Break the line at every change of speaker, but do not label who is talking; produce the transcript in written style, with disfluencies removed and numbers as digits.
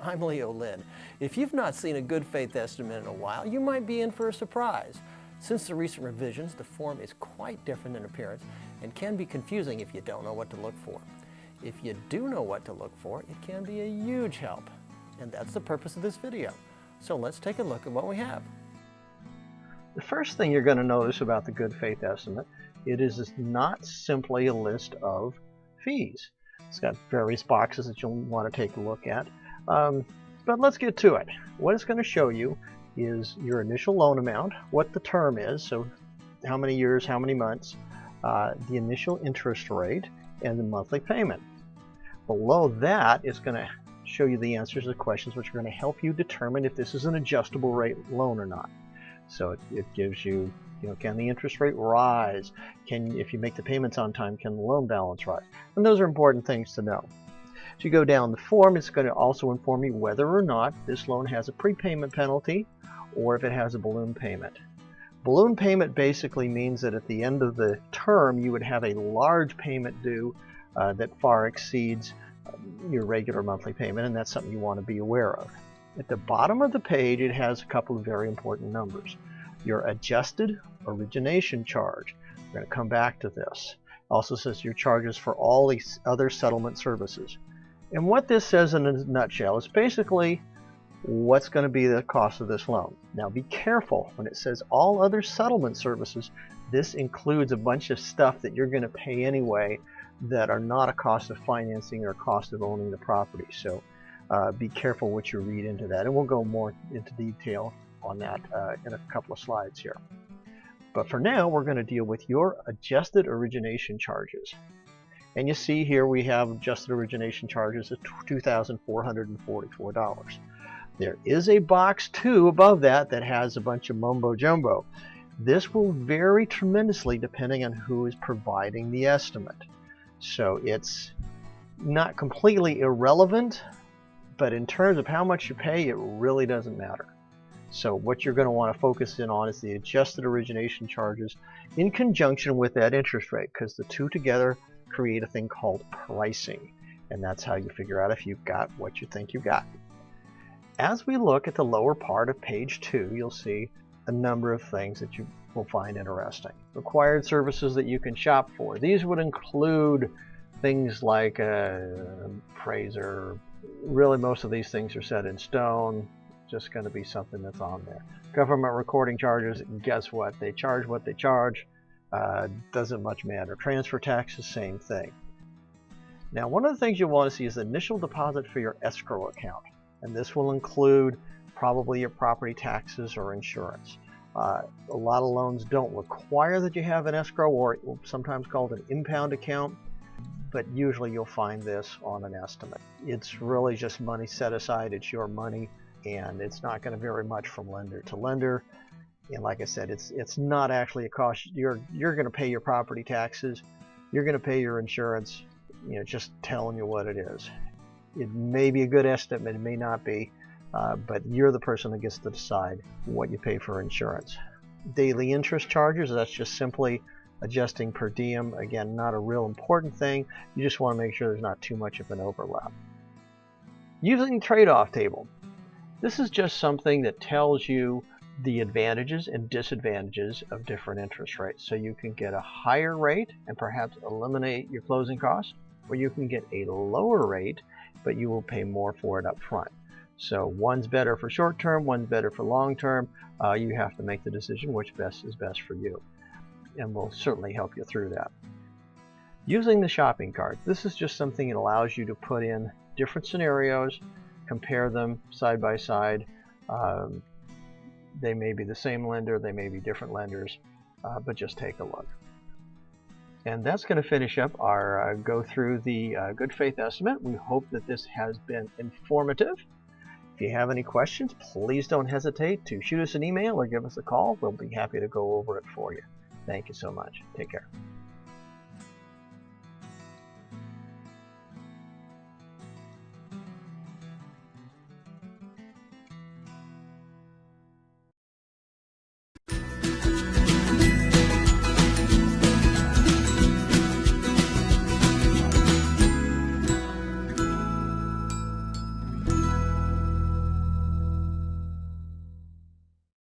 I'm Leo Lynn. If you've not seen a good faith estimate in a while, you might be in for a surprise. Since the recent revisions, the form is quite different in appearance and can be confusing if you don't know what to look for. If you do know what to look for, it can be a huge help. And that's the purpose of this video. So let's take a look at what we have.
The first thing you're going to notice about the good faith estimate, it is not simply a list of fees. It's got various boxes that you'll want to take a look at. But let's get to it. What it's going to show you is your initial loan amount, what the term is, so how many years, how many months, the initial interest rate, and the monthly payment. Below that, it's going to show you the answers to the questions which are going to help you determine if this is an adjustable rate loan or not. So it gives you, can the interest rate rise? If you make the payments on time, can the loan balance rise? And those are important things to know. As you go down the form, it's going to also inform you whether or not this loan has a prepayment penalty or if it has a balloon payment. Balloon payment basically means that at the end of the term, you would have a large payment due that far exceeds your regular monthly payment, and that's something you want to be aware of. At the bottom of the page, it has a couple of very important numbers. Your adjusted origination charge. We're going to come back to this. Also says your charges for all these other settlement services. And what this says in a nutshell is basically what's going to be the cost of this loan. Now be careful when it says all other settlement services. This includes a bunch of stuff that you're going to pay anyway that are not a cost of financing or cost of owning the property. So be careful what you read into that, and we'll go more into detail on that in a couple of slides here. But for now, we're going to deal with your adjusted origination charges. And you see here we have adjusted origination charges of $2,444. There is a box too above that that has a bunch of mumbo jumbo. This will vary tremendously depending on who is providing the estimate. So it's not completely irrelevant, but in terms of how much you pay, it really doesn't matter. So what you're going to want to focus in on is the adjusted origination charges in conjunction with that interest rate, because the two together create a thing called pricing, and that's how you figure out if you've got what you think you've got. As we look at the lower part of page 2, you'll see a number of things that you will find interesting. Required services that you can shop for. These would include things like appraiser. Really, most of these things are set in stone. Just going to be something that's on there. Government recording charges, guess what? They charge what they charge. Doesn't much matter. Transfer taxes, same thing. Now, one of the things you'll want to see is the initial deposit for your escrow account. And this will include probably your property taxes or insurance. A lot of loans don't require that you have an escrow, or sometimes called an impound account. But usually you'll find this on an estimate. It's really just money set aside. It's your money, and it's not going to vary much from lender to lender. And like I said, it's not actually a cost. You're going to pay your property taxes. You're going to pay your insurance. Just telling you what it is. It may be a good estimate. It may not be. But you're the person that gets to decide what you pay for insurance. Daily interest charges, that's just simply adjusting per diem. Again, not a real important thing. You just want to make sure there's not too much of an overlap. Using trade-off table. This is just something that tells you the advantages and disadvantages of different interest rates. So you can get a higher rate and perhaps eliminate your closing costs, or you can get a lower rate, but you will pay more for it up front. So one's better for short term, one's better for long term. You have to make the decision which is best for you. And we'll certainly help you through that. Using the shopping cart. This is just something that allows you to put in different scenarios, compare them side by side. They may be the same lender, they may be different lenders, but just take a look. And that's going to finish up our go through the good faith estimate. We hope that this has been informative. If you have any questions, please don't hesitate to shoot us an email or give us a call. We'll be happy to go over it for you. Thank you so much. Take care.